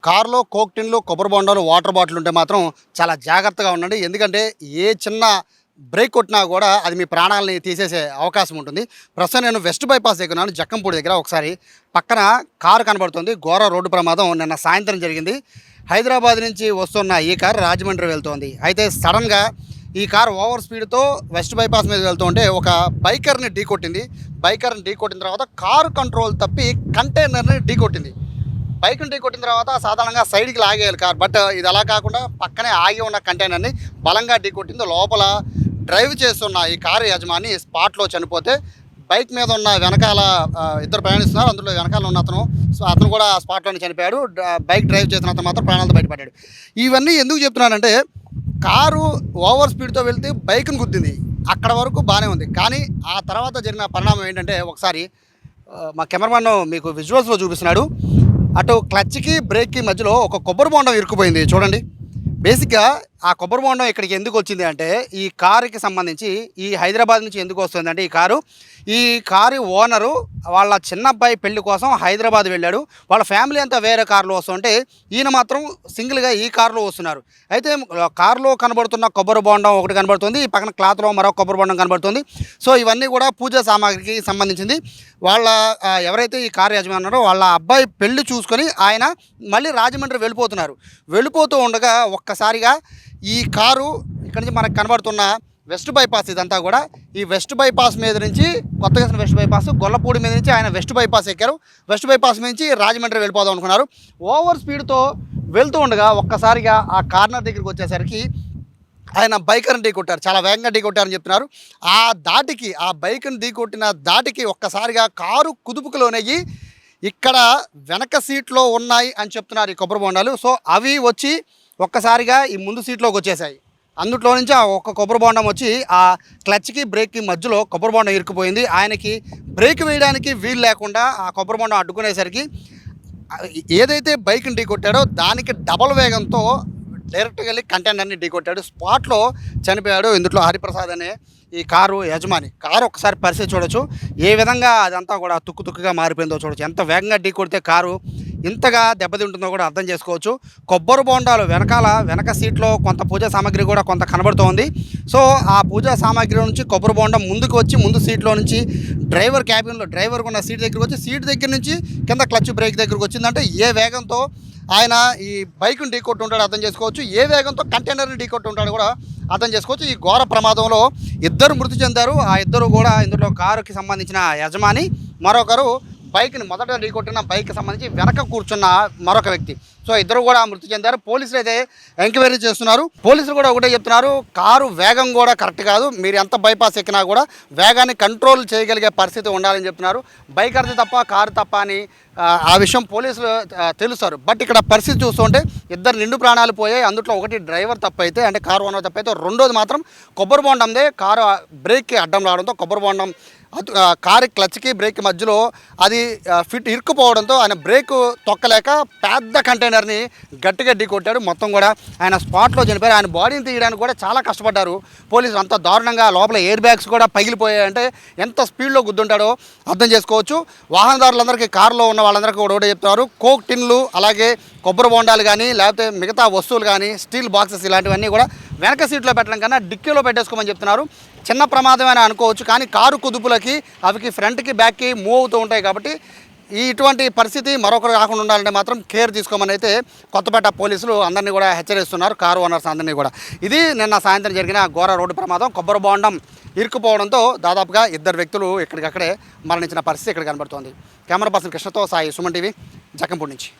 కారులో కోక్ టిన్లు, కొబ్బరి బొండాలు, వాటర్ బాటిల్ ఉంటే మాత్రం చాలా జాగ్రత్తగా ఉండండి. ఎందుకంటే ఏ చిన్న బ్రేక్ కొట్టినా కూడా అది మీ ప్రాణాలని తీసేసే అవకాశం ఉంటుంది. ప్రస్తుతం నేను వెస్ట్ బైపాస్ దగ్గర ఉన్నాను, జక్కంపూడి దగ్గర. ఒకసారి పక్కన కారు కనబడుతుంది. ఘోర రోడ్డు ప్రమాదం నిన్న సాయంత్రం జరిగింది. హైదరాబాద్ నుంచి వస్తున్న ఈ కారు రాజమండ్రి వెళ్తోంది. అయితే సడన్గా ఈ కారు ఓవర్ స్పీడ్తో వెస్ట్ బైపాస్ మీద వెళ్తుంటే ఒక బైకర్ని ఢీకొట్టింది. బైకర్ని ఢీకొట్టిన తర్వాత కారు కంట్రోల్ తప్పి కంటైనర్ని ఢీకొట్టింది. బైక్ని ఢీకొట్టిన తర్వాత సాధారణంగా సైడ్కి లాగేయాలి కార్, బట్ ఇది అలా కాకుండా పక్కనే ఆగి ఉన్న కంటైనర్ని బలంగా ఢీకొట్టింది. లోపల డ్రైవ్ చేస్తున్న ఈ కారు యజమాని స్పాట్లో చనిపోతే బైక్ మీద ఉన్న వెనకాల ఇద్దరు ప్రయాణిస్తున్నారు. అందులో వెనకాల ఉన్న అతను కూడా స్పాట్లోనే చనిపోయాడు. బైక్ డ్రైవ్ చేసిన అతను మాత్రం ప్రాణాలతో బయటపడ్డాడు. ఇవన్నీ ఎందుకు చెప్తున్నానంటే, కారు ఓవర్ స్పీడ్తో వెళ్తే బైక్ను గుద్దింది, అక్కడ వరకు బాగానే ఉంది. కానీ ఆ తర్వాత జరిగిన పరిణామం ఏంటంటే, ఒకసారి మా కెమెరామన్ మీకు విజువల్స్లో చూపిస్తున్నాడు. అటు క్లచ్కి బ్రేక్కి మధ్యలో ఒక కొబ్బరి బొండం ఇరుక్కుపోయింది చూడండి. బేసిక్గా ఆ కొబ్బరి బొండం ఇక్కడికి ఎందుకు వచ్చింది అంటే, ఈ కారుకి సంబంధించి ఈ హైదరాబాద్ నుంచి ఎందుకు వస్తుంది అంటే, ఈ కారు ఓనరు వాళ్ళ చిన్నబ్బాయి పెళ్లి కోసం హైదరాబాద్ వెళ్ళాడు. వాళ్ళ ఫ్యామిలీ అంతా వేరే కారులో వస్తుంటే ఈయన మాత్రం సింగిల్గా ఈ కారులో వస్తున్నారు. అయితే కారులో కనబడుతున్న కొబ్బరి బొండం ఒకటి కనబడుతుంది, ఈ పక్కన క్లాత్లో మరో కొబ్బరి బొండం కనబడుతుంది. సో ఇవన్నీ కూడా పూజా సామాగ్రికి సంబంధించింది. వాళ్ళ ఎవరైతే ఈ కారు యజమాని ఉన్నారో వాళ్ళ అబ్బాయి పెళ్లి చూసుకొని ఆయన మళ్ళీ రాజమండ్రి వెళ్ళిపోతూ ఉండగా ఒక్కసారిగా ఈ కారు ఇక్కడి నుంచి మనకు కనబడుతున్న వెస్ట్ బైపాస్, ఇదంతా కూడా ఈ వెస్ట్ బైపాస్ మీద నుంచి, కొత్తగా వెస్ట్ బైపాస్ గొల్లపూడి మీద నుంచి ఆయన వెస్ట్ బైపాస్ ఎక్కారు. వెస్ట్ బైపాస్ నుంచి రాజమండ్రి వెళ్ళిపోదాం అనుకున్నారు. ఓవర్ స్పీడ్తో వెళ్తూ ఉండగా ఒక్కసారిగా ఆ కార్నర్ దగ్గరికి వచ్చేసరికి ఆయన బైకర్ని ఢీకొట్టారు. చాలా వేగంగా ఢీకొట్టారని చెప్తున్నారు. ఆ బైక్ని ఢీకొట్టిన దాటికి ఒక్కసారిగా కారు కుదుపుకులోనయ్యి ఇక్కడ వెనక సీట్లో ఉన్నాయి అని చెప్తున్నారు ఈ కొబ్బరి బొండాలు. సో అవి వచ్చి ఒక్కసారిగా ఈ ముందు సీట్లోకి వచ్చేసాయి. అందుట్లో నుంచి ఆ ఒక్క కొబ్బరి బొండం వచ్చి ఆ క్లచ్కి బ్రేక్కి మధ్యలో కొబ్బరి బొండం ఇరుక్కుపోయింది. ఆయనకి బ్రేక్ వేయడానికి వీలు లేకుండా ఆ కొబ్బరి బొండం అడ్డుకునేసరికి ఏదైతే బైక్ని ఢీకొట్టాడో దానికి డబల్ వేగంతో డైరెక్ట్గా వెళ్ళి కంటైనర్ని ఢీకొట్టాడు. స్పాట్లో చనిపోయాడు. ఇందులో హరిప్రసాద్ అనే ఈ కారు యజమాని. కారు ఒకసారి పరిస్థితి చూడొచ్చు, ఏ విధంగా అదంతా కూడా తుక్కుగా మారిపోయిందో చూడొచ్చు. ఎంత వేగంగా ఢీకొడితే కారు ఇంతగా దెబ్బతింటుందో కూడా అర్థం చేసుకోవచ్చు. కొబ్బరి బొండాలు వెనక సీట్లో కొంత పూజా సామాగ్రి కూడా కొంత కనబడుతోంది. సో ఆ పూజా సామాగ్రి నుంచి కొబ్బరి బొండం ముందుకు వచ్చి ముందు సీట్లో నుంచి డ్రైవర్ క్యాబిన్లో డ్రైవర్కి ఉన్న సీట్ దగ్గరికి వచ్చి సీట్ దగ్గర నుంచి కింద క్లచ్ బ్రేక్ దగ్గరికి వచ్చిందంటే ఏ వేగంతో ఆయన ఈ బైక్ని ఢీకొట్టి ఉంటాడు అర్థం చేసుకోవచ్చు. ఏ వేగంతో కంటైనర్ని ఢీకొట్టి ఉంటాడు కూడా అర్థం చేసుకోవచ్చు. ఈ ఘోర ప్రమాదంలో ఇద్దరు మృతి చెందారు. ఆ ఇద్దరు కూడా ఇందులో కారుకి సంబంధించిన యజమాని, మరొకరు బైక్ని మొదట ఢీకొట్టిన బైక్కి సంబంధించి వెనక కూర్చున్న మరొక వ్యక్తి. సో ఇద్దరు కూడా మృతి చెందారు. పోలీసులు అయితే ఎంక్వైరీ చేస్తున్నారు. పోలీసులు కూడా ఒకటే చెప్తున్నారు, కారు వేగం కూడా కరెక్ట్ కాదు, మీరు ఎంత బైపాస్ ఎక్కినా కూడా వేగాన్ని కంట్రోల్ చేయగలిగే పరిస్థితి ఉండాలని చెప్తున్నారు. బైకర్ది తప్ప కారు తప్ప అని ఆ విషయం పోలీసులు తెలుస్తారు. బట్ ఇక్కడ పరిస్థితి చూస్తుంటే ఇద్దరు నిండు ప్రాణాలు పోయాయి. అందులో ఒకటి డ్రైవర్ తప్పైతే, అంటే కారు ఓనర్ తప్పైతే, రెండోది మాత్రం కొబ్బరి బొండందే కారు బ్రేక్కి అడ్డం రావడంతో కొబ్బరి బొండం కారు క్లచ్కి బ్రేక్ మధ్యలో అది ఫిట్ ఇరుక్కుపోవడంతో ఆయన బ్రేక్ తొక్కలేక పెద్ద కంటైనర్ని గట్టిగా ఢీకొట్టాడు. మొత్తం కూడా ఆయన స్పాట్లో చనిపోయారు. ఆయన బాడీని తీయడానికి కూడా చాలా కష్టపడ్డారు పోలీసులు. అంత దారుణంగా లోపల ఎయిర్ బ్యాగ్స్ కూడా పగిలిపోయాయంటే ఎంత స్పీడ్లో గుద్దుంటాడో అర్థం చేసుకోవచ్చు. వాహనదారులందరికీ, కారులో ఉన్న వాళ్ళందరికీ కూడా ఒకటే చెప్తున్నారు, కోక్ టిన్లు అలాగే కొబ్బరి బొండాలు కానీ లేకపోతే మిగతా వస్తువులు కానీ స్టీల్ బాక్సెస్ ఇలాంటివన్నీ కూడా వెనక సీట్లో పెట్టడం కన్నా డిక్కీలో పెట్టేసుకోమని చెప్తున్నారు. చిన్న ప్రమాదమైనా అనుకోవచ్చు, కానీ కారు కుదుపులకి అవికి ఫ్రంట్కి బ్యాక్కి మూవ్ అవుతూ ఉంటాయి. కాబట్టి ఇటువంటి పరిస్థితి మరొకరు రాకుండా ఉండాలంటే మాత్రం కేర్ తీసుకోమని అయితే కొత్తపేట పోలీసులు అందరినీ కూడా హెచ్చరిస్తున్నారు, కారు ఓనర్స్ అందరినీ కూడా. ఇది నిన్న సాయంత్రం జరిగిన ఘోర రోడ్డు ప్రమాదం. కొబ్బరి బొండం ఇరుక్కుపోవడంతో దాదాపుగా ఇద్దరు వ్యక్తులు ఎక్కడికక్కడే మరణించిన పరిస్థితి ఇక్కడ కనబడుతోంది. కెమెరా పర్సన్ కృష్ణతో సాయి, సుమన్ టీవీ, జక్కంపూడి నుంచి.